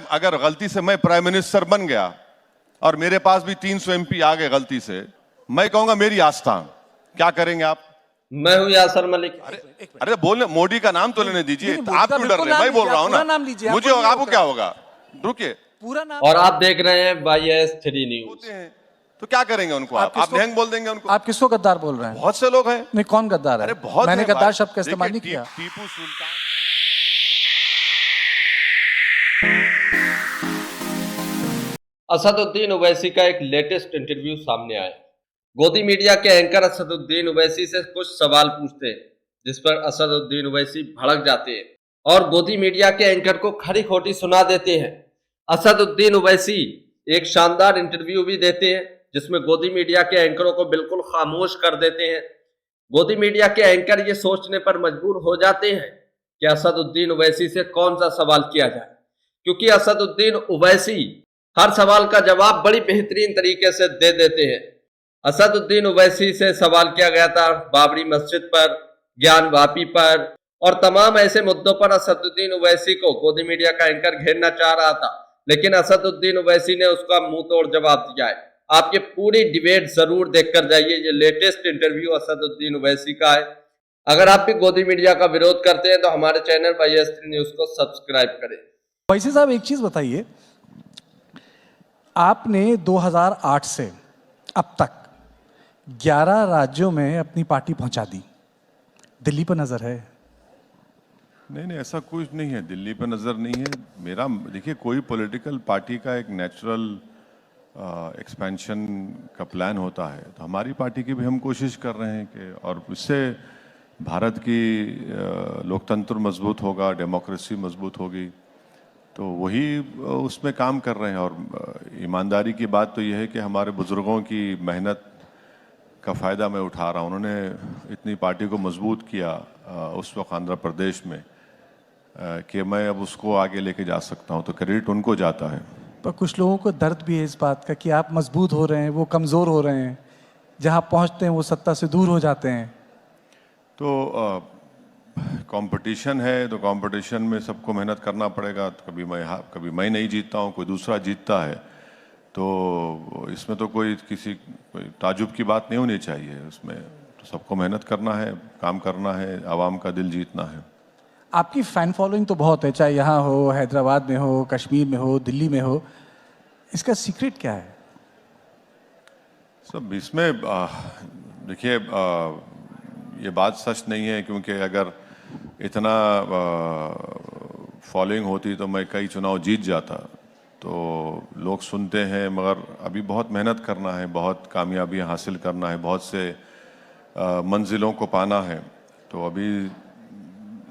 अगर गलती से मैं प्राइम मिनिस्टर बन गया और मेरे पास भी 300 एमपी आ गए गलती से, मैं कहूंगा मेरी आस्था, क्या करेंगे आप? मैं हूं यासर मलिक। अरे बोलने, मोदी का नाम तो लेने दीजिए। नहीं, आप क्यों डर रहे हैं? मैं बोल रहा हूँ पूरा ना, नाम लीजिए, मुझे आपको नहीं आपको रोक क्या रहा। होगा? रुकिए। पूरा नाम और आप देख रहे हैं YS3 न्यूज। होते हैं तो क्या करेंगे उनको? आप किसको- ढेंग बोल देंगे उनको? आप किसको गद्दार बोल रहे हैं? बहुत से लोग हैं। नहीं, कौन गद्दार है? अरे बहुत मैंने हैं गद्दार भाई। शब्द का इस्तेमाल नहीं देखिए, किया। टीपू सुल्तान। असदुद्दीन ओवैसी का एक लेटेस्ट इंटरव्यू सामने आया। गोदी मीडिया के एंकर असदुद्दीन ओवैसी से कुछ सवाल पूछते हैं, जिस पर असदुद्दीन ओवैसी भड़क जाते हैं और गोदी मीडिया के एंकर को खरी खोटी सुना देते हैं। असदुद्दीन ओवैसी एक शानदार इंटरव्यू भी देते हैं, जिसमें गोदी मीडिया के एंकरों को बिल्कुल खामोश कर देते हैं। गोदी मीडिया के एंकर ये सोचने पर मजबूर हो जाते हैं कि असदुद्दीन ओवैसी से कौन सा सवाल किया जाए, क्योंकि असदुद्दीन ओवैसी हर सवाल का जवाब बड़ी बेहतरीन तरीके से दे देते हैं। असदुद्दीन ओवैसी से सवाल किया गया था बाबरी मस्जिद पर, ज्ञान वापी पर और तमाम ऐसे मुद्दों पर असदुद्दीन ओवैसी को गोदी मीडिया का एंकर घेरना चाह रहा था, लेकिन असदुद्दीन ओवैसी ने उसका मुंह तोड़ जवाब दिया है। आप ये पूरी डिबेट जरूर देखकर जाइए। ये लेटेस्ट इंटरव्यू असदुद्दीन ओवैसी का है। अगर आप भी गोदी मीडिया का विरोध करते हैं तो हमारे चैनल YS3 न्यूज को सब्सक्राइब करें। वैसे साहब, एक चीज बताइए, आपने 2008 से अब तक 11 राज्यों में अपनी पार्टी पहुंचा दी। दिल्ली पर नजर है? नहीं, ऐसा कुछ नहीं है। दिल्ली पर नज़र नहीं है मेरा। देखिए, कोई पॉलिटिकल पार्टी का एक नेचुरल एक्सपेंशन का प्लान होता है, तो हमारी पार्टी की भी हम कोशिश कर रहे हैं कि, और इससे भारत की लोकतंत्र मजबूत होगा, डेमोक्रेसी मजबूत होगी, तो वही उसमें काम कर रहे हैं। और ईमानदारी की बात तो यह है कि हमारे बुजुर्गों की मेहनत का फ़ायदा मैं उठा रहा हूँ। उन्होंने इतनी पार्टी को मजबूत किया उस वक्त आंध्र प्रदेश में कि मैं अब उसको आगे लेके जा सकता हूँ, तो क्रेडिट उनको जाता है। पर कुछ लोगों को दर्द भी है इस बात का कि आप मजबूत हो रहे हैं, वो कमज़ोर हो रहे हैं, जहाँ पहुँचते हैं वो सत्ता से दूर हो जाते हैं। तो कंपटीशन है, तो कंपटीशन में सबको मेहनत करना पड़ेगा। तो कभी मैं नहीं जीतता हूँ, कोई दूसरा जीतता है, तो इसमें तो कोई ताजुब की बात नहीं होनी चाहिए। उसमें तो सबको मेहनत करना है, काम करना है, आवाम का दिल जीतना है। आपकी फैन फॉलोइंग तो बहुत है, चाहे यहाँ हो, हैदराबाद में हो, कश्मीर में हो, दिल्ली में हो। इसका सीक्रेट क्या है? सब इसमें देखिए, ये बात सच नहीं है, क्योंकि अगर इतना फॉलोइंग होती तो मैं कई चुनाव जीत जाता। तो लोग सुनते हैं, मगर अभी बहुत मेहनत करना है, बहुत कामयाबियां हासिल करना है, बहुत से मंजिलों को पाना है। तो अभी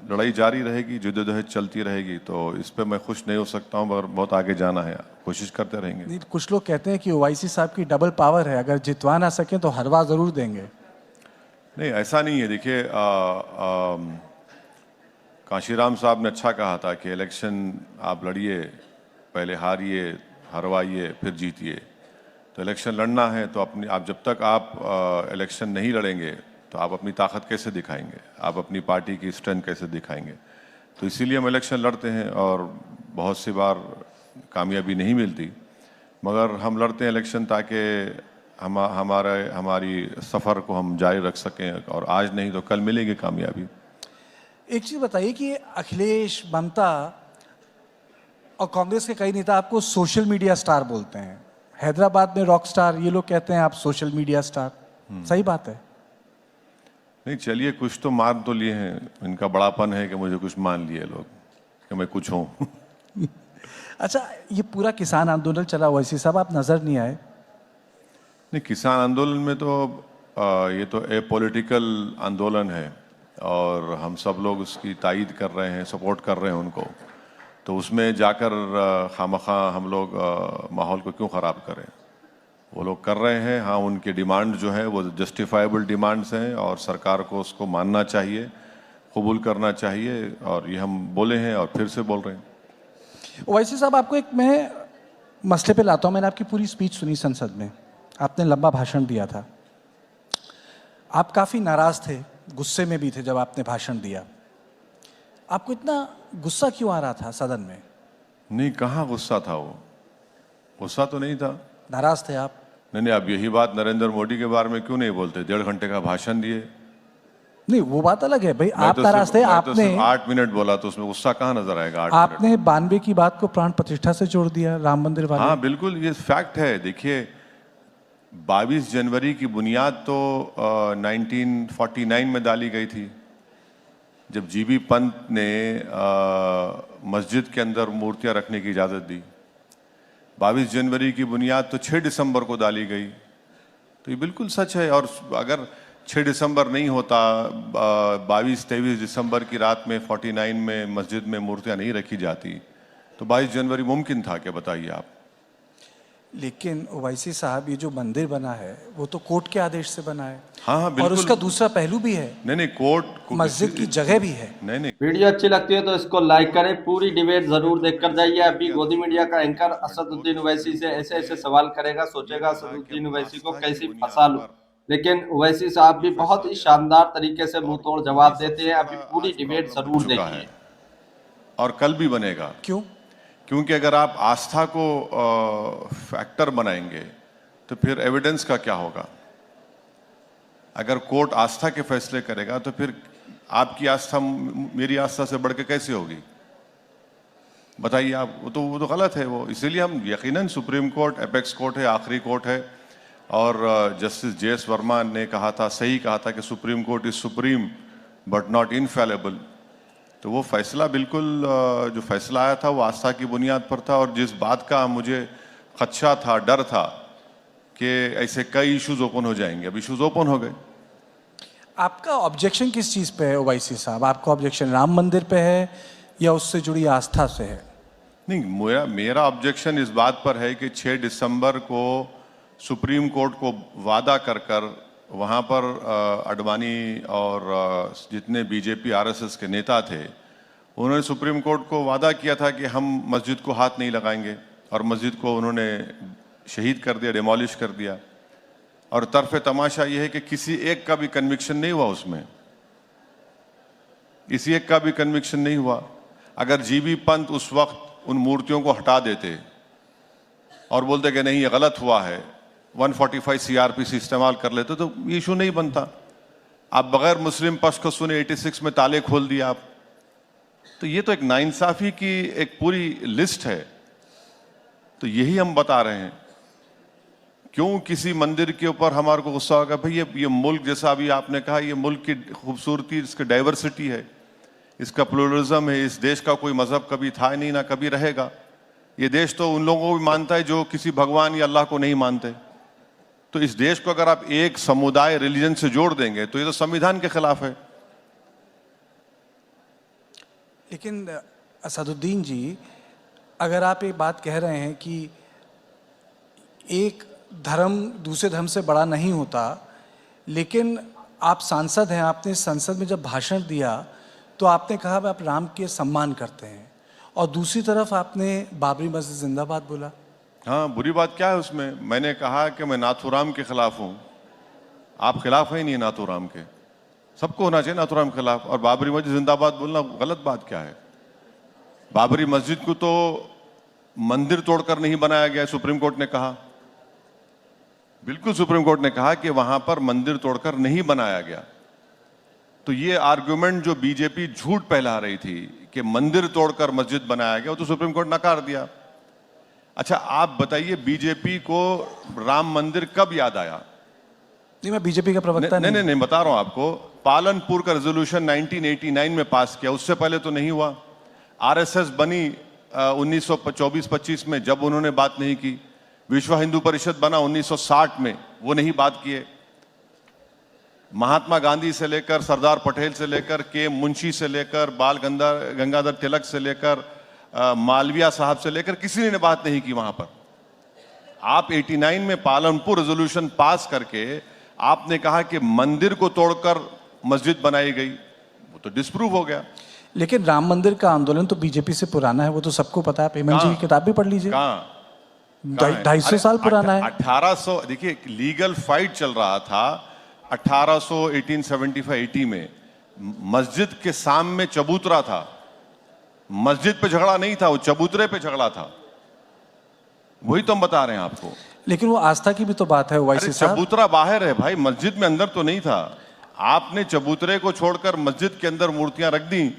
लड़ाई जारी रहेगी, जद्दोजहद चलती रहेगी। तो इस पे मैं खुश नहीं हो सकता हूँ, मगर बहुत आगे जाना है, कोशिश करते रहेंगे। नहीं, कुछ लोग कहते हैं कि ओवैसी साहब की डबल पावर है, अगर जितवा ना सकें तो हरवा जरूर देंगे। नहीं, ऐसा नहीं है। देखिए, काशीराम साहब ने अच्छा कहा था कि इलेक्शन आप लड़िए, पहले हारिए, हरवाइए, फिर जीतिए। तो इलेक्शन लड़ना है तो आप जब तक आप इलेक्शन नहीं लड़ेंगे तो आप अपनी ताकत कैसे दिखाएंगे, आप अपनी पार्टी की स्ट्रेंथ कैसे दिखाएंगे। तो इसीलिए हम इलेक्शन लड़ते हैं, और बहुत सी बार कामयाबी नहीं मिलती, मगर हम लड़ते हैं इलेक्शन ताकि हमारी सफ़र को हम जारी रख सकें, और आज नहीं तो कल मिलेगी कामयाबी। एक चीज बताइए कि अखिलेश, ममता और कांग्रेस के कई नेता आपको सोशल मीडिया स्टार बोलते हैं। हैदराबाद में रॉक स्टार, ये लोग कहते हैं आप सोशल मीडिया स्टार। सही बात है? नहीं, चलिए, कुछ तो मान तो लिए हैं। इनका बड़ापन है कि मुझे कुछ मान लिए लोग कि मैं कुछ हूँ। अच्छा, ये पूरा किसान आंदोलन चला, ओवैसी साहब आप नजर नहीं आए। नहीं, किसान आंदोलन में तो ये तो पॉलिटिकल आंदोलन है, और हम सब लोग उसकी तायीद कर रहे हैं, सपोर्ट कर रहे हैं उनको। तो उसमें जाकर खामखा हम लोग माहौल को क्यों ख़राब करें? वो लोग कर रहे हैं। हाँ, उनकी डिमांड जो है वो जस्टिफाइबल डिमांड्स हैं, और सरकार को उसको मानना चाहिए, कबूल करना चाहिए, और ये हम बोले हैं और फिर से बोल रहे हैं। ओवैसी साहब, आपको एक मैं मसले पे लाता हूँ। मैंने आपकी पूरी स्पीच सुनी संसद में, आपने लंबा भाषण दिया था। आप काफ़ी नाराज़ थे, गुस्से में भी थे जब आपने भाषण दिया। आपको इतना गुस्सा क्यों आ रहा था सदन में? नहीं, कहाँ गुस्सा था वो? गुस्सा तो नहीं था। नाराज थे आप? नहीं, अब यही बात नरेंद्र मोदी के बारे में क्यों नहीं बोलते? 1.5 घंटे का भाषण दिए। नहीं, वो बात अलग है भाई। मैं आप तो नाराज थे, मैं तो आपने सिर्फ 8 मिनट बोला, तो उसमें गुस्सा कहाँ नजर आएगा? 8 मिनट। आपने 92 की बात को प्राण प्रतिष्ठा से जोड़ दिया, राम मंदिर वाले। हाँ बिल्कुल, ये फैक्ट है। देखिए, 22 जनवरी की बुनियाद तो 1949 में डाली गई थी, जब जीबी पंत ने मस्जिद के अंदर मूर्तियां रखने की इजाज़त दी। 22 जनवरी की बुनियाद तो 6 दिसंबर को डाली गई। तो ये बिल्कुल सच है। और अगर 6 दिसंबर नहीं होता, 22-23 दिसंबर की रात में 49 में मस्जिद में मूर्तियां नहीं रखी जाती, तो 22 जनवरी मुमकिन था क्या? बताइए आप। लेकिन ओवैसी साहब, ये जो मंदिर बना है वो तो कोर्ट के आदेश से बना है। हाँ और बिल्कुल। उसका दूसरा पहलू भी है, नहीं, कोर्ट को मस्जिद की जगह भी है। नहीं। वीडियो अच्छी लगती है तो इसको लाइक करें, पूरी डिबेट जरूर देखकर जाइए। अभी गोदी मीडिया का एंकर असदुद्दीन ओवैसी से ऐसे ऐसे सवाल करेगा, सोचेगा असदुद्दीन ओवैसी को कैसे फंसा लूं, लेकिन ओवैसी साहब भी बहुत ही शानदार तरीके से मुंह तोड़ जवाब देते हैं। अभी पूरी डिबेट जरूर देखिए। और कल भी बनेगा। क्यों? क्योंकि अगर आप आस्था को फैक्टर बनाएंगे तो फिर एविडेंस का क्या होगा? अगर कोर्ट आस्था के फैसले करेगा तो फिर आपकी आस्था मेरी आस्था से बढ़ के कैसे होगी? बताइए आप। वो तो गलत है वो। इसीलिए हम यकीनन, सुप्रीम कोर्ट एपेक्स कोर्ट है, आखिरी कोर्ट है। और जस्टिस JS वर्मा ने कहा था, सही कहा था कि supreme court is supreme but not infallible. तो वो फैसला बिल्कुल, जो फैसला आया था वो आस्था की बुनियाद पर था। और जिस बात का मुझे खदशा था, डर था कि ऐसे कई इश्यूज ओपन हो जाएंगे, अब इश्यूज ओपन हो गए। आपका ऑब्जेक्शन किस चीज पे है ओवैसी साहब? आपका ऑब्जेक्शन राम मंदिर पे है या उससे जुड़ी आस्था से है? नहीं, मेरा ऑब्जेक्शन इस बात पर है कि 6 दिसंबर को सुप्रीम कोर्ट को वादा कर वहाँ पर अडवाणी और जितने बीजेपी RSS के नेता थे, उन्होंने सुप्रीम कोर्ट को वादा किया था कि हम मस्जिद को हाथ नहीं लगाएंगे, और मस्जिद को उन्होंने शहीद कर दिया, डिमोलिश कर दिया। और तरफे तमाशा ये है कि किसी एक का भी कन्विक्शन नहीं हुआ उसमें, किसी एक का भी कन्विक्शन नहीं हुआ। अगर जीबी पंत उस वक्त उन मूर्तियों को हटा देते और बोलते कि नहीं ये गलत हुआ है, 145 CRPC इस्तेमाल कर लेते, तो ये इशू नहीं बनता। आप बगैर मुस्लिम पक्ष को सुने 86 में ताले खोल दिया आप। तो ये तो एक नाइंसाफी की एक पूरी लिस्ट है। तो यही हम बता रहे हैं। क्यों किसी मंदिर के ऊपर हमारे को गुस्सा होगा? भाई ये मुल्क, जैसा अभी आपने कहा, ये मुल्क की खूबसूरती, इसकी डाइवर्सिटी है, इसका प्लुरलिज्म है। इस देश का कोई मजहब कभी था नहीं, ना कभी रहेगा। ये देश तो उन लोगों को भी मानता है जो किसी भगवान या अल्लाह को नहीं मानते। तो इस देश को अगर आप एक समुदाय, रिलीजन से जोड़ देंगे तो ये तो संविधान के खिलाफ है। लेकिन असदुद्दीन जी, अगर आप एक बात कह रहे हैं कि एक धर्म दूसरे धर्म से बड़ा नहीं होता, लेकिन आप सांसद हैं, आपने संसद में जब भाषण दिया तो आपने कहा आप राम के सम्मान करते हैं, और दूसरी तरफ आपने बाबरी मस्जिद जिंदाबाद बोला। हाँ, बुरी बात क्या है उसमें? मैंने कहा कि मैं नाथूराम के खिलाफ हूँ। आप खिलाफ है नहीं नाथूराम के? सबको होना चाहिए नाथूराम के खिलाफ। और बाबरी मस्जिद जिंदाबाद बोलना गलत बात क्या है? बाबरी मस्जिद को तो मंदिर तोड़कर नहीं बनाया गया, सुप्रीम कोर्ट ने कहा। बिल्कुल, सुप्रीम कोर्ट ने कहा कि वहां पर मंदिर तोड़कर नहीं बनाया गया। तो ये आर्गुमेंट जो बीजेपी झूठ फैला रही थी कि मंदिर तोड़कर मस्जिद बनाया गया, वो तो सुप्रीम कोर्ट नकार दिया। अच्छा, आप बताइए, बीजेपी को राम मंदिर कब याद आया? नहीं, मैं बीजेपी का प्रवक्ता नहीं, बता रहा हूं आपको। पालनपुर का रेजोल्यूशन 1989 में पास किया, उससे पहले तो नहीं हुआ। RSS बनी 1924-25 में, जब उन्होंने बात नहीं की। विश्व हिंदू परिषद बना 1960 में, वो नहीं बात किए। महात्मा गांधी से लेकर, सरदार पटेल से लेकर, के मुंशी से लेकर, बाल गंगाधर तिलक से लेकर, मालविया साहब से लेकर, किसी ने बात नहीं की वहां पर। आप 89 में पालनपुर रेजोल्यूशन पास करके आपने कहा कि मंदिर को तोड़कर मस्जिद बनाई गई, वो तो डिस्प्रूव हो गया। लेकिन राम मंदिर का आंदोलन तो बीजेपी से पुराना है, वो तो सबको पता है। हेमंत जी की किताब भी पढ़ लीजिए। 250 साल पुराना है। 1800, देखिए, लीगल फाइट चल रहा था 1875-80 में। मस्जिद के सामने चबूतरा था, मस्जिद पे झगड़ा नहीं था, वो चबूतरे पे झगड़ा था। वही तो हम बता रहे हैं आपको। लेकिन वो आस्था की भी तो बात है अरे ओवैसी साहब। चबूतरा बाहर है भाई, मस्जिद में अंदर तो नहीं था। आपने चबूतरे को छोड़कर मस्जिद के अंदर मूर्तियां रख दी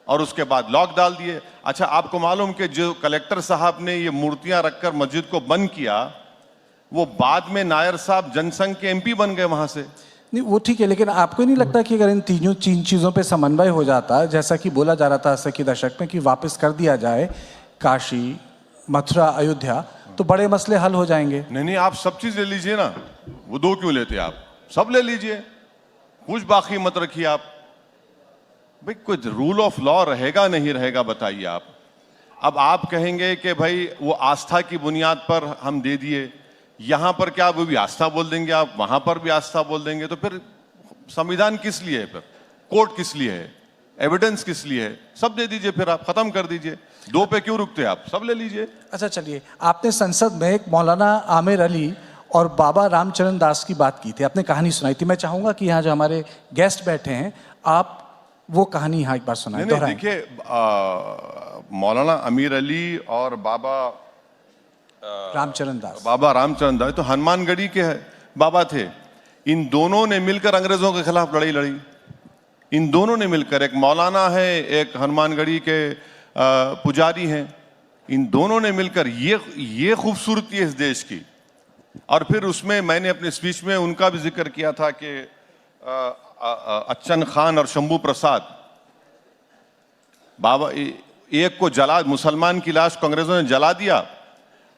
और उसके बाद लॉक डाल दिए। अच्छा, आपको मालूम कि जो कलेक्टर साहब ने ये मूर्तियां रखकर मस्जिद को बंद किया, वो बाद में नायर साहब जनसंघ के एमपी बन गए वहां से। नहीं वो ठीक है, लेकिन आपको नहीं लगता कि अगर इन तीन चीज़ों पे समन्वय हो जाता, जैसा कि बोला जा रहा था 80 के दशक में कि वापस कर दिया जाए काशी, मथुरा, अयोध्या, तो बड़े मसले हल हो जाएंगे। नहीं, आप सब चीज ले लीजिए ना, वो दो क्यों लेते आप? सब ले लीजिए, कुछ बाकी मत रखिए आप। भाई कुछ रूल ऑफ लॉ रहेगा नहीं रहेगा बताइए आप। अब आप कहेंगे कि भाई वो आस्था की बुनियाद पर हम दे दिए, यहां पर क्या वो भी आस्था बोल देंगे आप, वहां पर भी आस्था बोल देंगे, तो फिर संविधान किस लिए है? फिर कोर्ट किस लिए है? एविडेंस किस लिए है? सब दे दीजिए, फिर आप खत्म कर दीजिए। दो पे क्यों रुकते आप? सब ले लीजिए। अच्छा चलिए, आपने संसद में एक मौलाना आमिर अली और बाबा रामचरण दास की बात की थी, आपने कहानी सुनाई थी। मैं चाहूंगा कि यहाँ जो हमारे गेस्ट बैठे हैं, आप वो कहानी यहाँ एक बार सुनाएं, नहीं, दोहराएं। देखिए मौलाना आमिर अली और बाबा रामचरण दास, रामचरण दास तो हनुमानगढ़ी के बाबा थे। इन दोनों ने मिलकर अंग्रेजों के खिलाफ लड़ाई लड़ी। इन दोनों ने मिलकर, एक मौलाना है, एक हनुमानगढ़ी के पुजारी हैं, इन दोनों ने मिलकर, ये खूबसूरती है इस देश की। और फिर उसमें मैंने अपने स्पीच में उनका भी जिक्र किया था कि अच्छन खान और शंभू प्रसाद, बाबा एक को जला, मुसलमान की लाश को अंग्रेजों ने जला दिया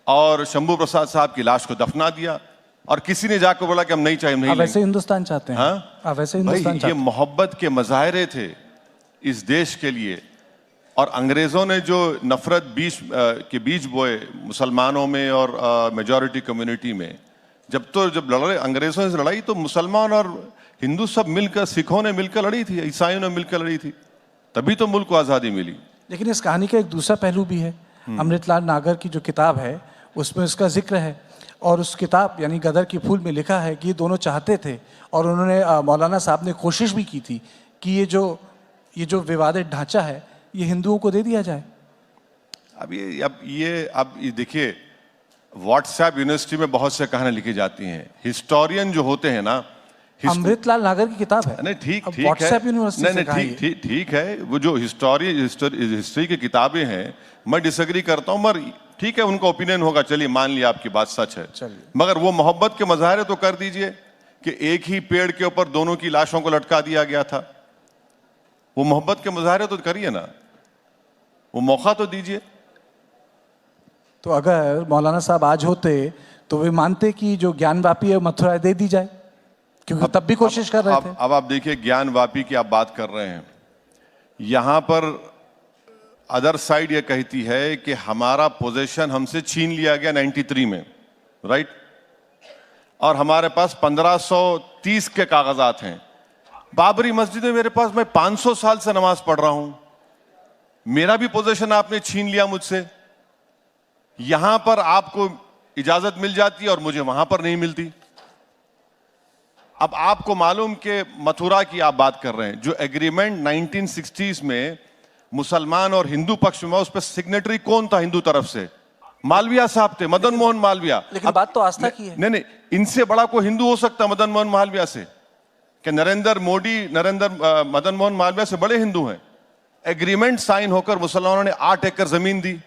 और शंभू प्रसाद साहब की लाश को दफना दिया, और किसी ने जाकर बोला कि हम नहीं चाहिए, नहीं आप वैसे लेंगे। हिंदुस्तान चाहते हैं? हाँ? आप वैसे भाई हिंदुस्तान ये चाहते हैं? मोहब्बत के मजाहरे थे इस देश के लिए, और अंग्रेजों ने जो नफरत के बीज बोए मुसलमानों में और मेजॉरिटी कम्युनिटी में, जब लड़े अंग्रेजों से लड़ाई, तो मुसलमान और हिंदू सब मिलकर, सिखों ने मिलकर लड़ी थी, ईसाइयों ने मिलकर लड़ी थी, तभी तो मुल्क को आज़ादी मिली। लेकिन इस कहानी का एक दूसरा पहलू भी है। अमृतलाल नागर की जो किताब है उसमें इसका जिक्र है, और उस किताब यानी गदर की फूल में लिखा है कि ये दोनों चाहते थे, और उन्होंने मौलाना साहब ने कोशिश भी की थी कि ये जो विवादित ढांचा है ये हिंदुओं को दे दिया जाए। अब ये देखिए, व्हाट्सएप यूनिवर्सिटी में बहुत से कहानियां लिखी जाती हैं। हिस्टोरियन जो होते हैं ना, अमृतलाल नागर की किताब है। नहीं ठीक है, व्हाट्सएप यूनिवर्सिटी से कहा ये। ठीक है, वो जो हिस्ट्री की किताबें हैं, मैं डिसएग्री करता हूं, मगर ठीक है, उनका ओपिनियन होगा, चलिए मान लिया आपकी बात सच है। मगर वो मोहब्बत के मजाहरे तो कर दीजिए कि एक ही पेड़ के ऊपर दोनों की लाशों को लटका दिया गया था। वो मोहब्बत के मुजाहरे तो करिए ना, वो मौका तो दीजिए। तो अगर मौलाना साहब आज होते तो वे मानते कि जो ज्ञानवापी है मथुरा दे दी जाए, क्योंकि तब भी कोशिश कर रहे थे। अब आप देखिए, ज्ञानवापी की आप बात कर रहे हैं, यहां पर अदर साइड ये कहती है कि हमारा पोजीशन हमसे छीन लिया गया 93 में, राइट, और हमारे पास 1530 के कागजात हैं। बाबरी मस्जिद में मेरे पास, मैं 500 साल से नमाज पढ़ रहा हूं, मेरा भी पोजीशन आपने छीन लिया मुझसे। यहां पर आपको इजाजत मिल जाती है और मुझे वहां पर नहीं मिलती। अब आपको मालूम कि मथुरा की आप बात कर रहे हैं, जो एग्रीमेंट 1960s में मुसलमान और हिंदू पक्ष में, उस पर सिग्नेटरी कौन था हिंदू तरफ से? मालविया साहब थे, मदन मोहन मालविया। लेकिन बात तो आस्था की है। नहीं, इनसे बड़ा कोई हिंदू हो सकता मदन मोहन मालविया से? कि मदन मोहन मालविया से बड़े हिंदू हैं। एग्रीमेंट साइन होकर मुसलमानों ने 8 एकड़ जमीन दी,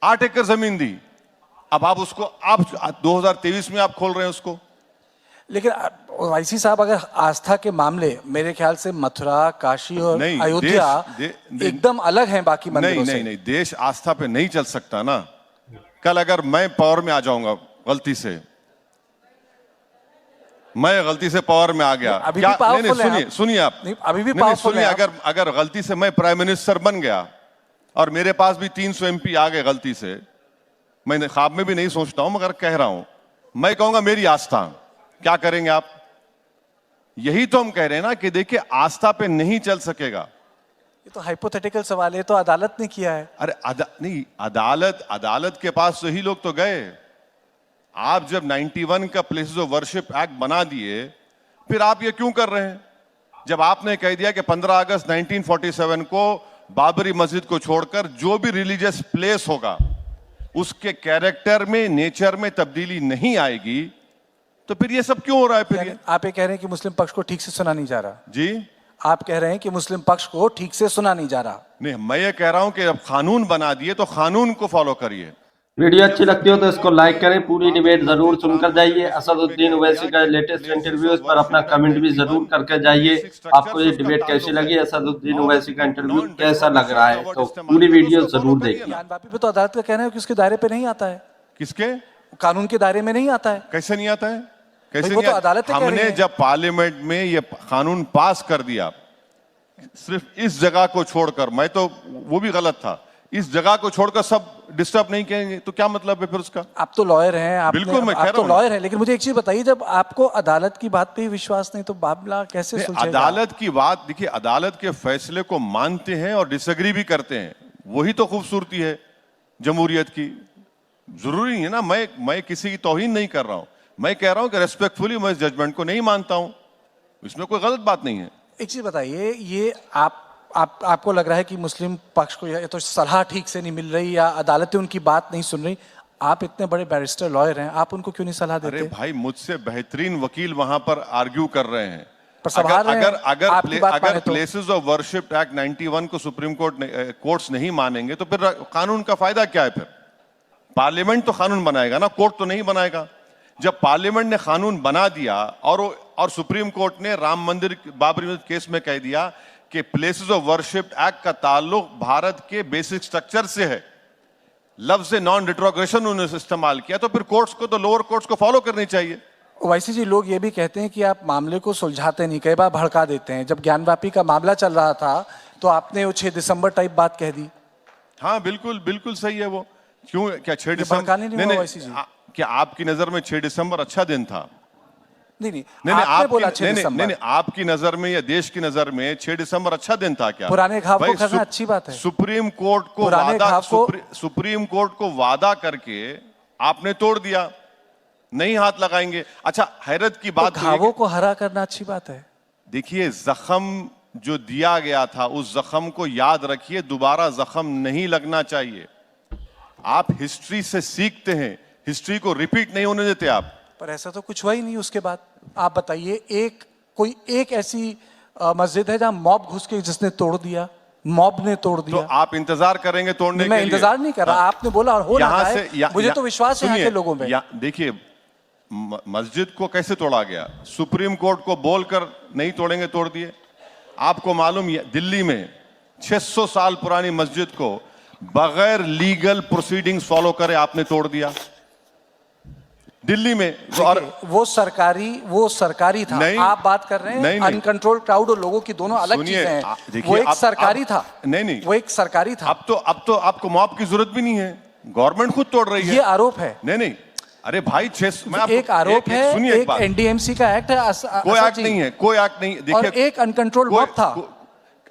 8 एकड़ जमीन दी। अब आप उसको 2023 में आप खोल रहे हैं उसको। लेकिन ओवैसी साहब, अगर आस्था के मामले, मेरे ख्याल से मथुरा, काशी और अयोध्या एकदम अलग हैं बाकी मंदिरों से। नहीं, देश आस्था पे नहीं चल सकता ना। कल अगर मैं पावर में आ जाऊंगा गलती से, मैं गलती से पावर में आ गया, अभी क्या? भी पावरफुल है आप। सुनिए आप, अभी भी पावरफुल है। अगर गलती से मैं प्राइम मिनिस्टर बन गया और मेरे पास भी 300 MP आ गए गलती से, मैं ख्वाब में भी नहीं सोचता हूं मगर कह रहा हूं, मैं कहूंगा मेरी आस्था, क्या करेंगे आप? यही तो हम कह रहे हैं ना कि देखिए, आस्था पे नहीं चल सकेगा। ये तो हाइपोथेटिकल सवाल है, तो अदालत ने किया है। अरे नहीं, अदालत के पास तो ही लोग तो गए। आप जब 91 का प्लेसेस ऑफ वर्शिप एक्ट बना दिए, फिर आप ये क्यों कर रहे हैं? जब आपने कह दिया कि 15 अगस्त 1947 को बाबरी मस्जिद को छोड़कर जो भी रिलीजियस प्लेस होगा उसके कैरेक्टर में, नेचर में तब्दीली नहीं आएगी, तो फिर ये सब क्यों हो रहा है? फिर ये आप ये कह रहे हैं कि मुस्लिम पक्ष को ठीक से सुना नहीं जा रहा? जी, आप कह रहे हैं कि मुस्लिम पक्ष को ठीक से सुना नहीं जा रहा? नहीं, मैं ये कह रहा हूं कि अब कानून बना दिए तो कानून को फॉलो करिए। वीडियो अच्छी लगती हो तो इसको लाइक करें, पूरी डिबेट जरूर सुनकर जाइए। असदुद्दीन ओवैसी का लेटेस्ट इंटरव्यू पर अपना कमेंट भी जरूर करके जाइए। आपको ये डिबेट कैसी लगी, असदुद्दीन ओवैसी का इंटरव्यू कैसा लग रहा है, तो पूरी वीडियो जरूर देखिए। ज्ञानवापी पे तो अदालत का कहना है कि उसके दायरे पे नहीं आता है, किसके? कानून के दायरे में नहीं आता है। कैसे नहीं आता है? कैसे वो नहीं तो अदालत कह रही हमने है। जब पार्लियामेंट में ये कानून पास कर दिया, सिर्फ इस जगह को छोड़कर, मैं तो वो भी गलत था, इस जगह को छोड़कर सब डिस्टर्ब नहीं करेंगे, तो क्या मतलब है फिर उसका? आप तो लॉयर हैं, आप बिल्कुल, मैं कह आप रहा तो हूं। लॉयर हैं, लेकिन मुझे एक चीज बताइए, जब आपको अदालत की बात पे ही विश्वास नहीं तो मामला कैसे सुलझेगा? अदालत की बात देखिए, अदालत के फैसले को मानते हैं और डिसएग्री भी करते हैं, वही तो खूबसूरती है जमहूरियत की। जरूरी नहीं है ना, मैं किसी की तौहीन नहीं कर रहा हूं, मैं कह रहा हूं कि रेस्पेक्टफुली मैं इस जजमेंट को नहीं मानता हूं, इसमें कोई गलत बात नहीं है। एक चीज बताइए, ये आपको लग रहा है कि मुस्लिम पक्ष को या तो सलाह ठीक से नहीं मिल रही या अदालतें उनकी बात नहीं सुन रही, आप इतने बड़े बैरिस्टर लॉयर हैं, आप उनको क्यों नहीं सलाह देते? अरे भाई, मुझझसे बेहतरीन वकील वहां पर आर्ग्यू कर रहे हैं। पर संभाल रहे हैं, आपकी बात माने अगर तो। प्लेसेस ऑफ वर्शिप एक्ट 91 को सुप्रीम कोर्ट्स नहीं मानेंगे तो फिर कानून का फायदा क्या है? फिर पार्लियामेंट तो कानून बनाएगा ना, कोर्ट तो नहीं बनाएगा। जब पार्लियामेंट ने कानून बना दिया और सुप्रीम कोर्ट ने राम मंदिर, बाबरी मस्जिद केस में कह दिया कि प्लेसेस ऑफ वर्शिप एक्ट का ताल्लुक भारत के बेसिक स्ट्रक्चर से है, लफ्ज नॉन रिट्रोग्रेशन उन्होंने इस्तेमाल किया, तो फिर कोर्ट्स को, तो लोअर कोर्ट्स को फॉलो करनी चाहिए। ओवैसी जी, लोग ये भी कहते हैं कि आप मामले को सुलझाते नहीं, कई बार भड़का देते हैं। जब ज्ञानवापी का मामला चल रहा था तो आपने वो 6 दिसंबर टाइप बात कह दी। हाँ, बिल्कुल बिल्कुल सही है वो। क्यों, क्या 6 भड़काने नहीं हुआ ओवैसी जी? क्या आपकी नजर में 6 दिसंबर अच्छा दिन था? नहीं, आपने बोला 6 दिसंबर। नहीं, आपकी नजर में या देश की नजर में 6 दिसंबर अच्छा दिन था क्या? पुराने घाव को करना अच्छी बात है। सुप्रीम कोर्ट को सुप्रीम कोर्ट को वादा करके आपने तोड़ दिया, नहीं हाथ लगाएंगे। अच्छा, हैरत की बात, घावों को हरा करना अच्छी बात है। देखिए, जख्म जो दिया गया था उस जख्म को याद रखिए, दोबारा जख्म नहीं लगना चाहिए। आप हिस्ट्री से सीखते हैं, हिस्ट्री को रिपीट नहीं होने देते आप। पर ऐसा तो कुछ हुआ ही नहीं उसके बाद। आप बताइए, कोई एक ऐसी मस्जिद है जहां मॉब घुस के जिसने तोड़ दिया? मॉब ने तोड़ दिया। तो आप इंतजार करेंगे तोड़ने के लिए? मैं इंतजार नहीं कर रहा, आपने बोला और हो रहा है। मुझे तो विश्वास है यहाँ के लोगों में। देखिए, मस्जिद को कैसे तोड़ा गया? सुप्रीम कोर्ट को बोलकर नहीं तोड़ेंगे, तोड़ दिए। आपको मालूम है, दिल्ली में 600 साल पुरानी मस्जिद को बगैर लीगल प्रोसीडिंग्स फॉलो करे आपने तोड़ दिया दिल्ली में। और वो सरकारी था। नहीं, आप बात कर रहे हैं अनकंट्रोल क्राउड और लोगों की, दोनों अलग चीजें हैं। वो एक सरकारी था। नहीं, वो एक सरकारी था। अब तो आपको मॉब की जरूरत भी नहीं है, गवर्नमेंट खुद तोड़ रही है। ये आरोप है। नहीं, अरे भाई, एक आरोप है, एक एनडीएमसी का एक्ट है। कोई एक्ट नहीं है, कोई एक्ट नहीं। देखिए, एक अनकंट्रोल मॉब था।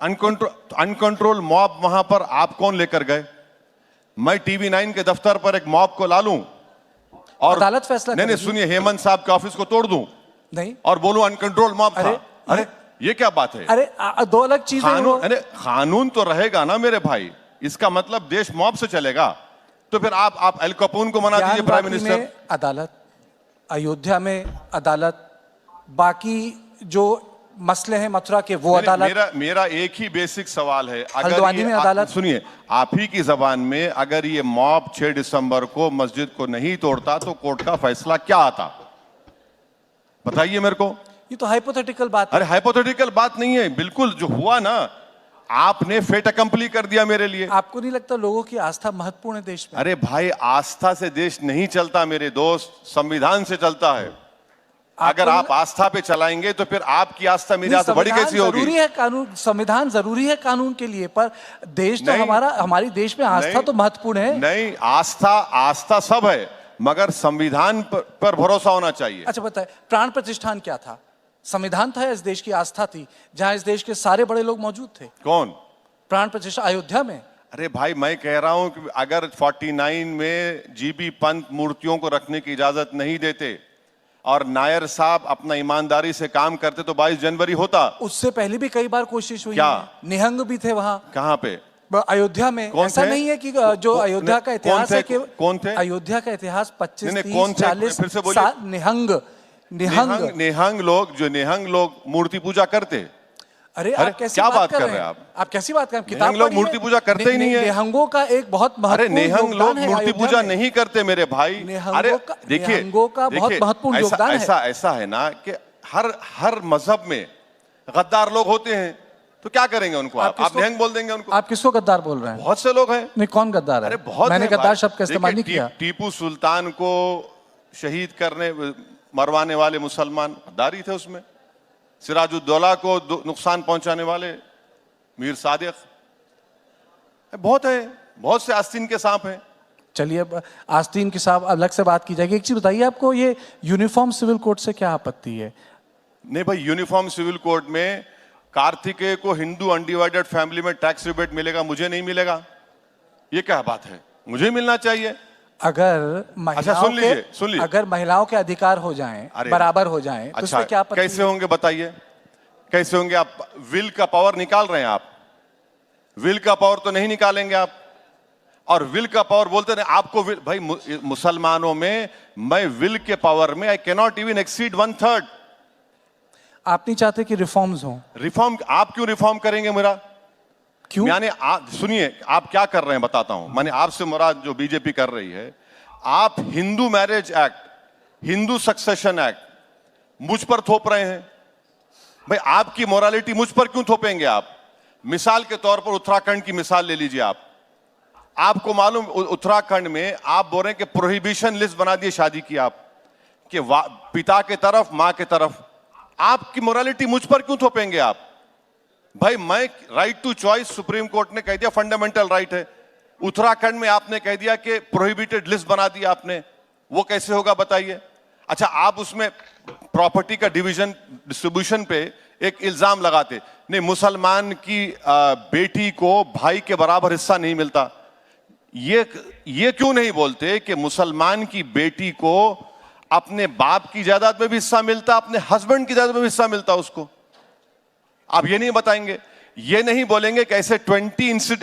अनकंट्रोल मॉब वहां पर आप कौन लेकर गए? मैं टीवी 9 के दफ्तर पर एक मॉब को ला लूं और अदालत फैसला नहीं, सुनिए, हेमंत साहब के ऑफिस को तोड़ दूं नहीं और बोलूं अनकंट्रोल मॉब था? अरे ये क्या बात है? अरे दो अलग चीजें हैं। अरे कानून तो रहेगा ना मेरे भाई, इसका मतलब देश मॉब से चलेगा? तो फिर आप एल कपूर को मना दीजिए प्राइम मिनिस्टर। अदालत, अयोध्या में अदालत, बाकी जो मसले हैं मथुरा के वो अदालत। मेरा एक ही बेसिक सवाल है, हल्द्वानी में अदालत। सुनिए, आप ही की जबान में, अगर ये मॉब 6 दिसंबर को मस्जिद को नहीं तोड़ता तो कोर्ट का फैसला क्या आता? बताइए मेरे को। ये तो हाइपोथेटिकल बात है। अरे हाइपोथेटिकल बात नहीं है, बिल्कुल जो हुआ ना, आपने फेट अकम्पली कर दिया मेरे लिए। आपको नहीं लगता लोगों की आस्था महत्वपूर्ण है देश में? अरे भाई, आस्था से देश नहीं चलता मेरे दोस्त, संविधान से चलता है। अगर आप आस्था पे चलाएंगे तो फिर आपकी आस्था मेरी आस्था बड़ी कैसी होगी? जरूरी है कानून, संविधान जरूरी है कानून के लिए, पर देश तो हमारी देश में आस्था तो महत्वपूर्ण है। नहीं, आस्था सब है, मगर संविधान पर भरोसा होना चाहिए। अच्छा बताए, प्राण प्रतिष्ठान क्या था? संविधान था या इस देश की आस्था थी, जहां इस देश के सारे बड़े लोग मौजूद थे? कौन? प्राण प्रतिष्ठा अयोध्या में। अरे भाई, मैं कह रहा हूं कि अगर 49 में जीबी पंत मूर्तियों को रखने की इजाजत नहीं देते और नायर साहब अपना ईमानदारी से काम करते तो 22 जनवरी होता। उससे पहले भी कई बार कोशिश हुई। क्या? निहंग भी थे वहां। कहां पे? अयोध्या में कौन ऐसा थे? नहीं है कि जो अयोध्या का कौन इतिहास थे? है कि कौन थे? अयोध्या का इतिहास 25 नहीं, 30 कौन थे? 40 फिर से बोलिए। साल निहंग निहंग लोग मूर्ति पूजा करते। अरे अरे, आप कैसी क्या बात कर रहे रहे हैं हैं आप कैसी बात कर रहे हैं? निहंग लोग पढ़िए। मूर्ति पूजा करते ही नहीं है। निहंगों का एक बहुत अरे महत्वपूर्ण निहंग योगदान लोग है मूर्ति अयोध्या पूजा में। नहीं करते मेरे भाई। निहंगों अरे का- देखिए, निहंगों का बहुत देखिए, महत्वपूर्ण ऐसा- योगदान है। ऐसा है ना कि हर मजहब में गद्दार लोग होते हैं, तो क्या करेंगे उनको? आप किसको- निहंग बोल देंगे उनको? आप किसको गद्दार बोल रहे हैं? बहुत से लोग हैं। नहीं, कौन गद्दार है? अरे बहुत मैंने हैं गद्दार भाई। शब्द का इस्तेमाल नहीं देखिए, किया। टीपू सुल्तान को शहीद करने मरवाने वाले मुसलमान गद्दारी थे उसमें। सिराजुद्दौला को नुकसान पहुंचाने वाले मीर सादिक। बहुत है, बहुत से आस्तीन के सांप हैं। चलिए, अब आस्तीन के साहब अलग से बात की जाएगी। एक चीज बताइए, आपको ये यूनिफॉर्म सिविल कोड से क्या आपत्ति है? नहीं भाई, यूनिफॉर्म सिविल कोड में कार्तिकेय को हिंदू अनडिवाइडेड फैमिली में टैक्स रिबेट मिलेगा, मुझे नहीं मिलेगा, ये क्या बात है? मुझे मिलना चाहिए। अगर महिलाओं सुन लीजिए। अगर महिलाओं के अधिकार हो जाएं, अरे, बराबर हो जाएं, तो अच्छा, उसमें क्या आपत्ति कैसे है? होंगे बताइए? कैसे होंगे? आप विल का पावर निकाल रहे हैं। आप विल का पावर तो नहीं निकालेंगे आप। और विल का पावर बोलते हैं आपको विल, भाई मुसलमानों में मैं विल के पावर में I can not even exceed 1/3। आप नहीं चाहते कि रिफॉर्म्स हों? रिफॉर्म आप क्यों रिफॉर्म करेंगे मेरा? क्यों? यानी आप सुनिए, आप क्या कर रहे हैं बताता हूं। मैंने आपसे मुराद जो बीजेपी कर रही है, आप Hindu marriage act, Hindu succession act मुझ पर थोप रहे हैं। भाई आपकी मोरालिटी मुझ पर क्यों थोपेंगे आप? मिसाल के तौर पर उत्तराखंड की मिसाल ले लीजिए आप। आपको मालूम उत्तराखंड में आप बोल रहे हैं कि प्रोहिबिशन लिस्ट बना दिए शादी की आप, कि पिता के तरफ मां के तरफ। आपकी मोरालिटी मुझ पर क्यों थोपेंगे आप? भाई मैं right to choice Supreme Court ने कह दिया फंडामेंटल राइट है। उत्तराखंड में आपने कह दिया कि प्रोहिबिटेड लिस्ट बना दिया आपने, वो कैसे होगा बताइए? अच्छा, आप उसमें प्रॉपर्टी का डिवीजन डिस्ट्रीब्यूशन पे एक इल्जाम लगाते, नहीं मुसलमान की बेटी को भाई के बराबर हिस्सा नहीं मिलता। ये क्यों नहीं बोलते कि मुसलमान की बेटी को अपने बाप की जायदाद में भी हिस्सा मिलता, अपने हस्बैंड की जायदाद में भी हिस्सा मिलता उसको? आप ये नहीं बताएंगे, ये नहीं बोलेंगे कि ऐसे 20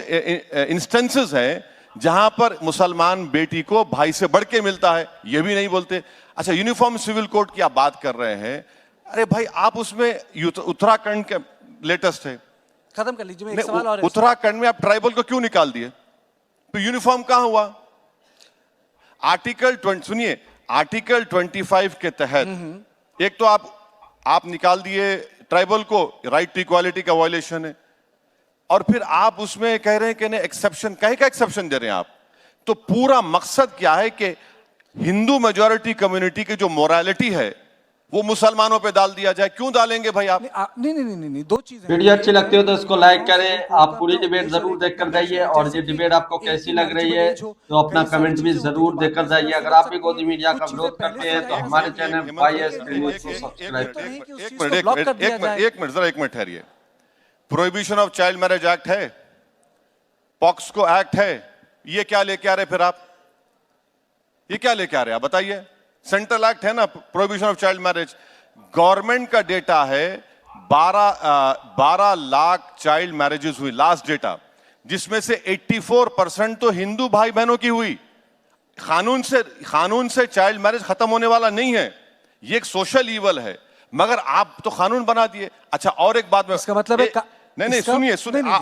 इंस्टेंसेस हैं जहां पर मुसलमान बेटी को भाई से बढ़ के मिलता है, ये भी नहीं बोलते। अच्छा, यूनिफॉर्म सिविल कोड की आप बात कर रहे हैं। अरे भाई, आप उसमें उत्तराखंड के लेटेस्ट है, खत्म कर लीजिए। एक सवाल और है। उत्तराखंड में आप ट्राइबल को क्यों निकाल दिए? तो यूनिफॉर्म कहां हुआ? सुनिए, आर्टिकल 25 के तहत एक तो आप निकाल दिए ट्राइबल को, राइट टू इक्वालिटी का वायलेशन है। और फिर आप उसमें कह रहे हैं कि नहीं एक्सेप्शन, कहे का एक्सेप्शन दे रहे हैं आप? तो पूरा मकसद क्या है कि हिंदू मेजॉरिटी कम्युनिटी की जो मोरालिटी है वो मुसलमानों पे डाल दिया जाए। क्यों डालेंगे भाई आप? नहीं, दो चीजें। वीडियो अच्छी लगती हो तो इसको लाइक करें। आप पूरी डिबेट जरूर देखकर जाइए, और ये डिबेट आपको कैसी लग रही है तो अपना कमेंट भी जरूर देकर जाइए। अगर आप भी गोदी मीडिया का विरोध करते हैं तो हमारे चैनल YS न्यूज़ को सब्सक्राइब करें। एक मिनट ठहरिए। Prohibition of child marriage act है, पॉक्सको एक्ट है, ये क्या लेके आ रहे फिर आप? ये क्या लेके आ रहे हैं आप बताइए? सेंट्रल एक्ट है ना, prohibition of child marriage. Government का डेटा है 12 लाख चाइल्ड मैरिजेस हुई लास्ट डेटा, जिसमें से 84% तो हिंदू भाई बहनों की हुई। कानून से चाइल्ड मैरिज खत्म होने वाला नहीं है, ये एक सोशल ईवल है, मगर आप तो कानून बना दिए। अच्छा, और एक बात में, इसका मतलब है नहीं, सुनिए,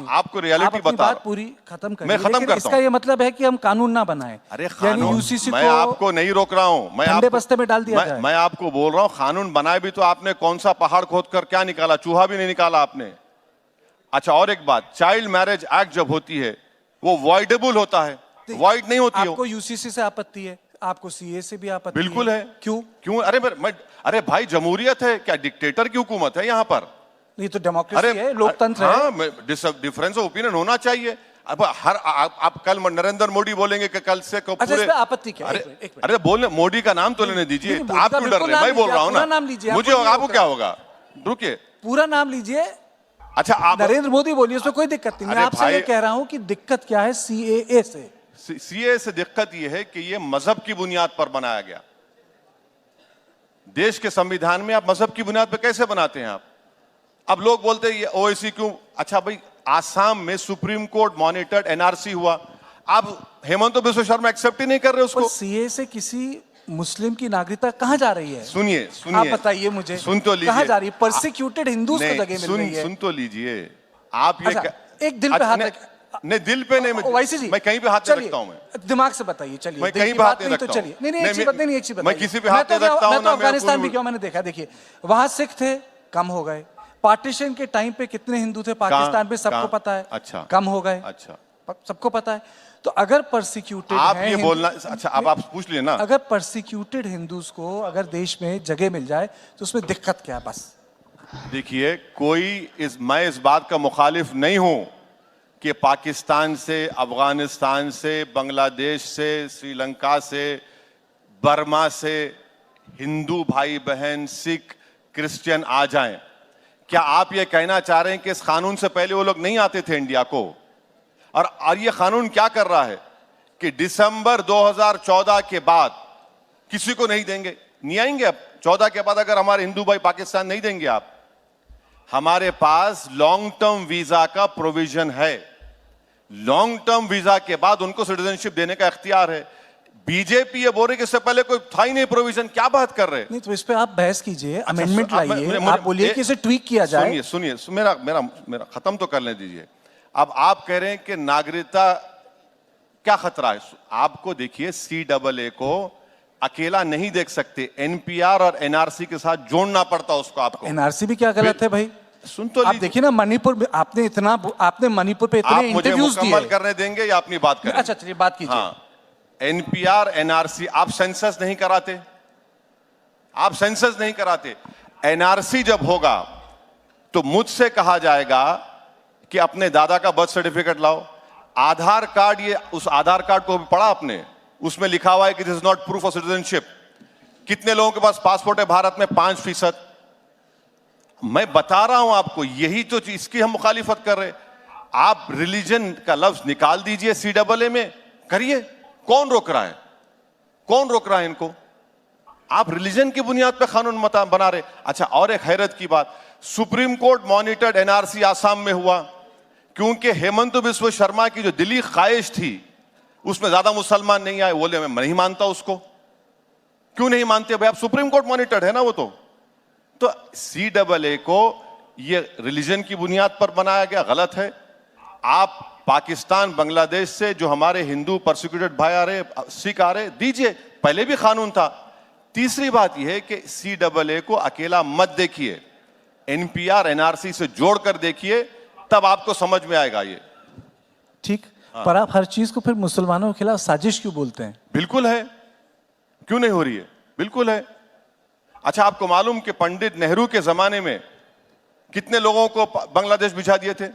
आपको रियलिटी बता रहा हूं। पूरी खत्म करिए। मैं खत्म करता हूं। इसका ये मतलब है कि हम कानून ना बनाएं। अरे यानी कानून, यूसीसी मैं आपको नहीं रोक रहा हूं, ठंडे बस्ते में डाल दिया जाए। मैं आपको बोल रहा हूं कानून बनाए भी तो आपने कौन सा पहाड़ खोद कर क्या निकाला? चूहा भी नहीं निकाला आपने। अच्छा, और एक बात, चाइल्ड मैरिज एक्ट जब होती है वो वॉइडेबल होता है, वॉइड नहीं होती। आपको यूसीसी से आपत्ति है, आपको सीए से भी आपत्ति बिल्कुल है। क्यों? अरे भाई, जमहूरियत है क्या? डिक्टेटर की हुकूमत है यहाँ पर? नहीं तो डेमोक्रेसी है, लोकतंत्र है। हाँ, डिफरेंस ऑफ ओपिनियन होना चाहिए। अब आप कल नरेंद्र मोदी बोलेंगे कि कल से अच्छा, इस पे आपत्ति क्या? अरे बोलने, मोदी का नाम तो लेने दीजिए। आप क्यों डर रहे हैं? मैं बोल रहा हूँ ना, मुझे आपको क्या होगा? रुकिए, पूरा नाम लीजिए। अच्छा, आप नरेंद्र मोदी बोलिए, उसमें कोई दिक्कत नहीं। मैं आपसे ये कह रहा हूँ कि दिक्कत क्या है सीएए से? सीए से दिक्कत ये है कि ये मजहब की बुनियाद पर बनाया गया। देश के संविधान में आप मजहब की बुनियाद पर कैसे बनाते हैं आप? अब लोग बोलते हैं ये ओवैसी क्यों? अच्छा भाई, आसाम में सुप्रीम कोर्ट मॉनिटर्ड एनआरसी हुआ, आप हेमंत बिश्व शर्मा एक्सेप्ट ही नहीं कर रहे पर उसको। सीए से किसी मुस्लिम की नागरिकता कहाँ जा रही है? सुनिए आप सुनिए, बताइए मुझे, सुन तो लीजिए, कहाँ जा रही है? परसिक्यूटेड हिंदूज को नहीं, जगह मिल रही है। सुन तो लीजिए आप ये अच्छा, एक दिल पे हाथ नहीं, रख- नहीं दिल पे नहीं, ओवैसी जी मैं कहीं पे हाथ नहीं चलिए, रखता हूं, मैं दिमाग से बताइए, चलिए मैं दिल कहीं की पे हाथ बात नहीं नहीं तो रखता हूं। चलिए, नहीं नहीं नहीं, एक चीज मैं- बता, नहीं एक चीज मैं बताइए, किसी पे हाथ तो नहीं रखता हूं मैं तो ना, मैं अफगानिस्तान भी कोई- क्यों, मैंने देखा, देखिए वहां सिख थे, कम हो गए। पार्टीशन के टाइम पे कितने हिंदू थे पाकिस्तान में, सबको कहाँ? पता है। अच्छा। कम हो गए, अच्छा, सबको पता है। तो अगर परसिक्यूटेड आप हैं ये हिंदू- बोलना, अच्छा अब आप पूछ लिए ना, अगर परसिक्यूटेड हिंदूज को अगर देश में जगह मिल जाए तो उसमें दिक्कत क्या है? बस देखिए मैं इस बात का मुखालिफ नहीं हूं कि पाकिस्तान से, अफगानिस्तान से, बांग्लादेश से, श्रीलंका से, बर्मा से हिंदू भाई बहन, सिख, क्रिश्चियन आ जाएं। क्या आप ये कहना चाह रहे हैं कि इस कानून से पहले वो लोग नहीं आते थे इंडिया को? और ये कानून क्या कर रहा है कि दिसंबर 2014 के बाद किसी को नहीं देंगे, नहीं आएंगे। अब 14 के बाद अगर हमारे हिंदू भाई पाकिस्तान नहीं देंगे, आप, हमारे पास लॉन्ग टर्म वीजा का प्रोविजन है। लॉन्ग टर्म वीजा के बाद उनको सिटीजनशिप देने का इख्तियार है। बीजेपी ये बोल रही कि इससे पहले कोई था ही नहीं प्रोविजन, क्या बात कर रहे हैं? नहीं तो इस पे आप बहस कीजिए, अमेंडमेंट अब लाइए, आप बोलिए कि इसे ट्वीक किया जाए। सुनिए सुनिए, मेरा मेरा मेरा खत्म तो करने दीजिए। अब आप कह रहे हैं कि नागरिकता क्या खतरा है? आपको देखिए, CAA को अकेला नहीं देख सकते, NPR और NRC के साथ जोड़ना पड़ता उसको आपको। एनआरसी भी क्या गलत है भाई? सुन तो आप लीजिए। देखिए ना, मणिपुर में आपने मणिपुर पे आप इतने मुझे इंटरव्यूज मुकम्मल दिए। करने देंगे या अपनी बात करें? अच्छा चलिए बात कीजिए। हाँ, NPR NRC, आप सेंसस नहीं कराते, आप सेंसस नहीं कराते। NRC जब होगा तो मुझसे कहा जाएगा कि अपने दादा का बर्थ सर्टिफिकेट लाओ, आधार कार्ड, ये उस आधार कार्ड को भी पढ़ा आपने? उसमें लिखा हुआ है कि this is not proof of citizenship. कितने लोगों के पास पासपोर्ट है भारत में? 5%। मैं बता रहा हूं आपको, यही तो चीज, इसकी हम मुखालिफत कर रहे। आप रिलीजन का लफ्ज निकाल दीजिए CAA में, करिए, कौन रोक रहा है? कौन रोक रहा है इनको? आप रिलीजन की बुनियाद पर कानून बना रहे। अच्छा, और एक हैरत की बात, supreme court monitored NRC Assam में हुआ क्योंकि हेमंत बिश्व शर्मा की जो दिली ख्वाहिश थी उसमें ज्यादा मुसलमान नहीं आए। बोले मैं नहीं मानता उसको। क्यों नहीं मानते भाई? आप सुप्रीम कोर्ट मॉनिटर्ड है ना वो तो CAA को ये रिलीजन की बुनियाद पर बनाया गया, गलत है। आप पाकिस्तान, बांग्लादेश से जो हमारे हिंदू परसिक्यूटेड भाई आ रहे, सिख आ रहे, दीजिए, पहले भी कानून था। तीसरी बात यह है कि CAA को अकेला मत देखिए, NPR NRC से जोड़कर देखिए, तब आपको समझ में आएगा ये। ठीक, पर आप हर चीज को फिर मुसलमानों के खिलाफ साजिश क्यों बोलते हैं? बिल्कुल है, क्यों नहीं हो रही है? बिल्कुल है। अच्छा, आपको मालूम कि पंडित नेहरू के जमाने में कितने लोगों को बांग्लादेश भिजा दिए थे?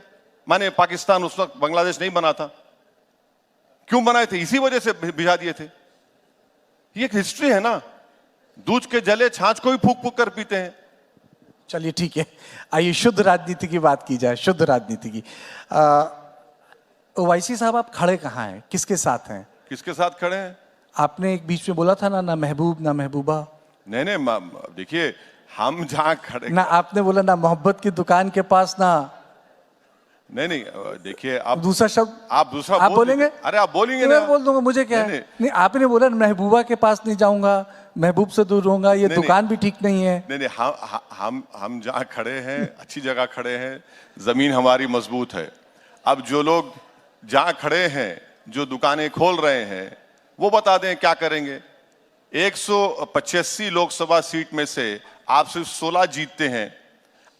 माने पाकिस्तान उस वक्त बांग्लादेश नहीं बना था। क्यों बनाए थे? इसी वजह से भिजा दिए थे। ये एक हिस्ट्री है ना। दूध के जले छाछ को भी फूक फूक कर पीते हैं। चलिए ठीक है, आइए शुद्ध राजनीति की बात की जाए, शुद्ध राजनीति की। ओवैसी साहब, आप खड़े कहाँ हैं, किसके साथ हैं? किसके साथ खड़े हैं? आपने एक बीच में बोला था ना महबूब ना महबूबा। नहीं, देखिए, हम जहां खड़े, ना आपने बोला ना मोहब्बत की दुकान के पास, ना नहीं, देखिए, आप दूसरा शब्द आप दूसरा आप बोलेंगे? अरे आप बोलेंगे मैं ना। बोल दूंगा, मुझे क्या है? नहीं, आपने बोला महबूबा के पास नहीं जाऊंगा, महबूब से दूर रहूंगा, ये दुकान भी ठीक नहीं है। नहीं, हम जहां खड़े हैं अच्छी जगह खड़े हैं, जमीन हमारी मजबूत है। अब जो लोग जहां खड़े हैं, जो दुकानें खोल रहे हैं, वो बता दें क्या करेंगे। 185 लोकसभा सीट में से आप सिर्फ 16 जीतते हैं।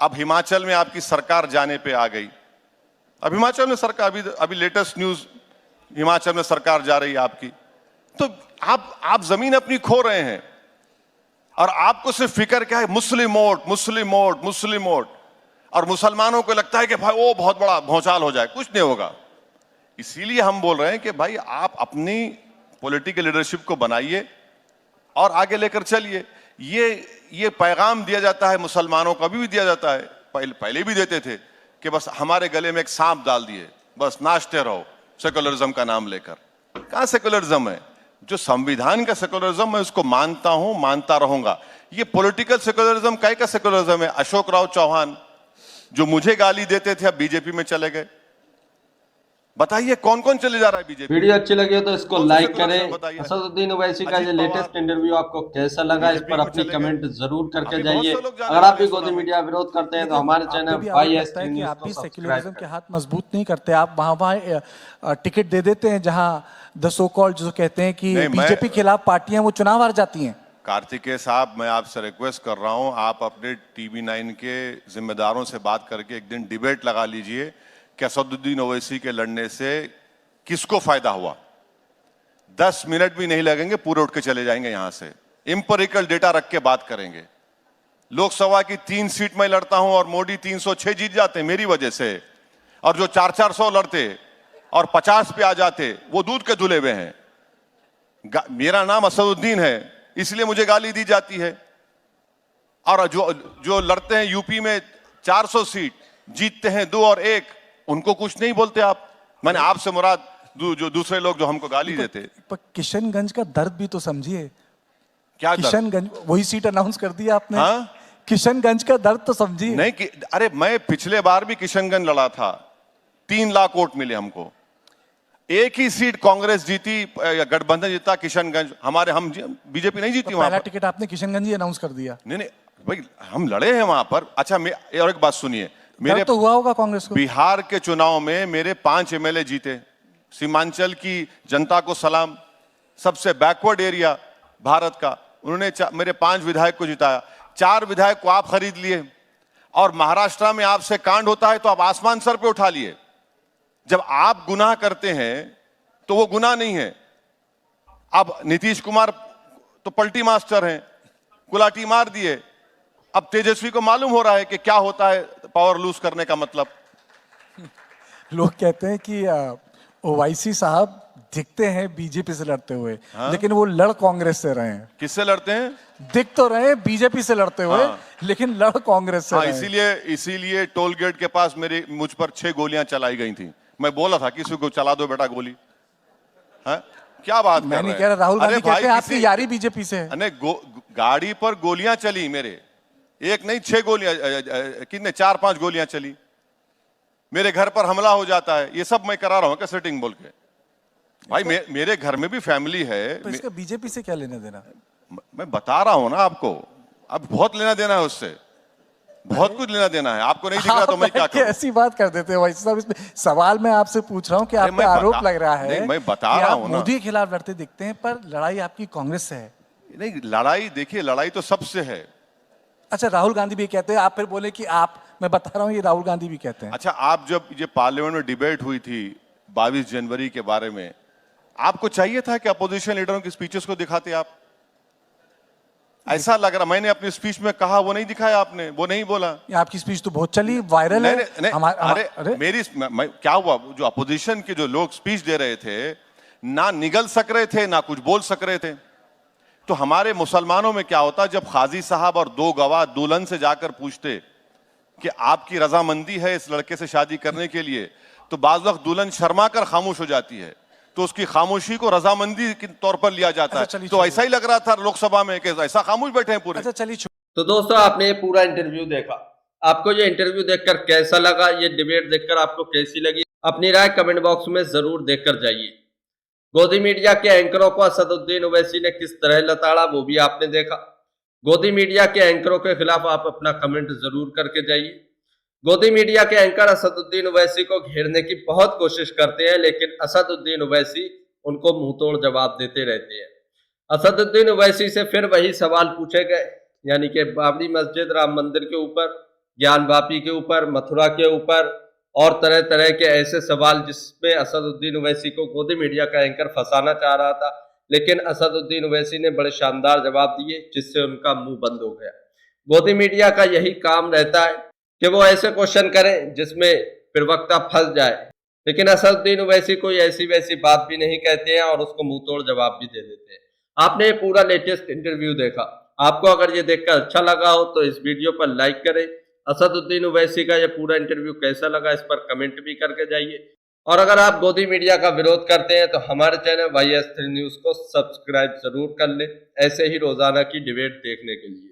अब हिमाचल में आपकी सरकार जाने पे आ गई। अब हिमाचल में सरकार, अभी लेटेस्ट न्यूज, हिमाचल में सरकार जा रही है आपकी। तो आप जमीन अपनी खो रहे हैं और आपको सिर्फ फिक्र क्या है? मुस्लिम वोट, मुस्लिम वोट, मुस्लिम वोट। और मुसलमानों को लगता है कि भाई वो बहुत बड़ा भौचाल हो जाए। कुछ नहीं होगा। इसीलिए हम बोल रहे हैं कि भाई आप अपनी पॉलिटिकल लीडरशिप को बनाइए और आगे लेकर चलिए। ये पैगाम दिया जाता है मुसलमानों को, अभी भी दिया जाता है, पहले भी देते थे कि बस हमारे गले में एक सांप डाल दिए, बस नाचते रहो सेकुलरिज्म का नाम लेकर। कहां सेकुलरिज्म है? जो संविधान का सेकुलरिज्म है उसको मानता हूं, मानता रहूंगा। ये पॉलिटिकल सेकुलरिज्म का सेकुलरिज्म है? अशोक राव चौहान जो मुझे गाली देते थे अब बीजेपी में चले गए, बताइए कौन कौन चले जा रहा है बीजेपी? वीडियो अच्छी लगी हो तो इसको कौन सा लाइक सेकुलर करें। बताइए। असदुद्दीन ओवैसी का अजीत ये लेटेस्ट पवार इंटरव्यू आपको कैसा लगा इस बीजेपी पर को अपनी चले गए। कमेंट जरूर करके अभी बहुत जाइए। से लोग जाने अगर आप वाले भी हैं गोदी सोना में। मीडिया विरोध करते हैं तो लेकिन हमारे आप पे चैनल भी आरोप वाई लगता है कि न्यूज आप को भी सब्सक्राइब सेक्युलरिज्म के करें। हाथ मजबूत नहीं करते, आप वहां टिकट दे देते हैं जहां द सो कॉल्ड जो कहते हैं कि नहीं, बीजेपी खिलाफ पार्टियां वो चुनाव हार जाती हैं। कार्तिकेय साहब, मैं आपसे रिक्वेस्ट कर रहा हूं, आप अपने टीवी 9 के जिम्मेदारों से बात करके एक दिन डिबेट लगा लीजिए कि असदुद्दीन ओवैसी के लड़ने से किसको फायदा हुआ। 10 मिनट भी नहीं लगेंगे, पूरे उठ के चले जाएंगे यहां से। इंपेरिकल डेटा रख के बात करेंगे। लोकसभा की 3 सीट में लड़ता हूं और मोदी 306 जीत जाते हैं मेरी वजह से, और जो 400 लड़ते और 50 पे आ जाते वो दूध के धुले हुए हैं। मेरा नाम असदुद्दीन है इसलिए मुझे गाली दी जाती है, और जो लड़ते हैं यूपी में 400 सीट, जीतते हैं 2 और 1, उनको कुछ नहीं बोलते आप। मैंने आपसे मुराद जो दूसरे लोग जो हमको गाली देते। पर किशनगंज का दर्द भी तो समझिए। क्या दर्द? किशनगंज वही सीट अनाउंस कर दी आपने। हाँ? किशनगंज का दर्द तो समझिए। नहीं कि अरे मैं पिछले बार भी किशनगंज लड़ा था, 3 लाख वोट मिले हमको। एक ही सीट कांग्रेस जीती या गठबंधन जीता किशनगंज, हम बीजेपी नहीं जीती वहां पहला पर। टिकट आपने किशनगंज ही अनाउंस कर दिया। नहीं भाई, हम लड़े हैं वहां पर। अच्छा, और एक बात सुनिए, मेरे तो हुआ होगा कांग्रेस को। बिहार के चुनाव में मेरे 5 एमएलए जीते। सीमांचल की जनता को सलाम, सबसे बैकवर्ड एरिया भारत का, उन्होंने मेरे 5 विधायक को जिताया। 4 विधायक को आप खरीद लिए, और महाराष्ट्र में आपसे कांड होता है तो आप आसमान सर पे उठा लिए। जब आप गुनाह करते हैं तो वो गुनाह नहीं है। अब नीतीश कुमार तो पलटी मास्टर हैं, कुलाटी मार दिए। अब तेजस्वी को मालूम हो रहा है कि क्या होता है पावर लूज करने का मतलब। लोग कहते हैं कि ओवैसी साहब दिखते हैं बीजेपी से लड़ते हुए, हाँ? लेकिन वो लड़ कांग्रेस से रहे हैं। किससे लड़ते हैं? दिख तो रहे हैं बीजेपी से लड़ते हुए, हाँ। लेकिन लड़ कांग्रेस से हाँ, रहे हैं। इसीलिए टोल गेट के पास मुझ पर 6 गोलियां चलाई गई थी। मैं बोला था किसी को चला दो बेटा गोली। हाँ? क्या बात मैं कर नहीं रहे कह रहा, राहुल गांधी अरे कहते हैं भाई, आपकी यारी बीजेपी से है। अरे गाड़ी पर गोलियां चली मेरे, एक नहीं 6 गोलियां, कितने 4-5 गोलियां चली। मेरे घर पर हमला हो जाता है, ये सब मैं करा रहा हूं क्या सेटिंग बोल के? भाई मेरे घर में भी फैमिली है। तो इसका बीजेपी से क्या लेना देना? मैं बता रहा हूं ना आपको, अब बहुत लेना देना है उससे, बहुत कुछ लेना देना है। आपको नहीं दिख रहा तो मैं क्या करूं? ऐसी बात कर देते हो भाई साहब। इसमें सवाल मैं आपसे पूछ रहा हूं कि आप पे आरोप लग रहा है नहीं, मैं बता कि रहा आप हूं ना। मोदी के खिलाफ लड़ते दिखते हैं, पर लड़ाई आपकी कांग्रेस से है। नहीं, लड़ाई देखिए, लड़ाई तो सबसे है। अच्छा, राहुल गांधी भी कहते हैं, आप फिर बोले कि आप, मैं बता रहा हूं ये राहुल गांधी भी कहते हैं। अच्छा, आप जब ये पार्लियामेंट में डिबेट हुई थी 22 जनवरी के बारे में, आपको चाहिए था कि अपोजिशन लीडरों की स्पीचेस को दिखाते आप? ऐसा लग रहा, मैंने अपनी स्पीच में कहा, वो नहीं दिखाया आपने, वो नहीं बोला। ये आपकी स्पीच तो बहुत चली, वायरल है। अरे मेरी क्या हुआ, जो अपोजिशन के जो लोग स्पीच दे रहे थे ना निगल सक रहे थे ना कुछ बोल सक रहे थे। तो हमारे मुसलमानों में क्या होता, जब काजी साहब और 2 गवाह दुल्हन से जाकर पूछते कि आपकी रजामंदी है इस लड़के से शादी करने के लिए, तो बाज वक्त दुल्हन शर्मा कर खामोश हो जाती है, तो उसकी खामोशी को रजामंदी के तौर पर लिया जाता है। तो ऐसा ही लग रहा था लोकसभा में कि ऐसा खामोश बैठे हैं पूरे। अच्छा चलिए। तो दोस्तों, आपने ये पूरा इंटरव्यू देखा, आपको ये इंटरव्यू देखकर कैसा लगा, ये डिबेट देखकर आपको कैसी लगी, अपनी राय कमेंट बॉक्स में जरूर देकर जाइए। गोदी मीडिया के एंकरों को असदुद्दीन ओवैसी ने किस तरह लताड़ा, वो भी आपने देखा। गोदी मीडिया के एंकरों के खिलाफ आप अपना कमेंट जरूर करके जाइए। गोदी मीडिया के एंकर असदुद्दीन ओवैसी को घेरने की बहुत कोशिश करते हैं, लेकिन असदुद्दीन ओवैसी उनको मुंहतोड़ जवाब देते रहते हैं। असदुद्दीन ओवैसी से फिर वही सवाल पूछे गए, यानी कि बाबरी मस्जिद, राम मंदिर के ऊपर, ज्ञान वापी के ऊपर, मथुरा के ऊपर और तरह तरह के ऐसे सवाल जिसमें असदुद्दीन ओवैसी को गोदी मीडिया का एंकर फंसाना चाह रहा था, लेकिन असदुद्दीन ओवैसी ने बड़े शानदार जवाब दिए जिससे उनका मुंह बंद हो गया। गोदी मीडिया का यही काम रहता है कि वो ऐसे क्वेश्चन करें जिसमें फिर वक्ता फंस जाए, लेकिन असदुद्दीन ओवैसी कोई ऐसी वैसी बात भी नहीं कहते हैं और उसको मुंह तोड़ जवाब भी दे देते हैं। आपने ये पूरा लेटेस्ट इंटरव्यू देखा, आपको अगर ये देखकर अच्छा लगा हो तो इस वीडियो पर लाइक करें। असदुद्दीन ओवैसी का ये पूरा इंटरव्यू कैसा लगा इस पर कमेंट भी करके जाइए। और अगर आप गोदी मीडिया का विरोध करते हैं तो हमारे चैनल YS3 न्यूज को सब्सक्राइब जरूर कर लें, ऐसे ही रोजाना की डिबेट देखने के लिए।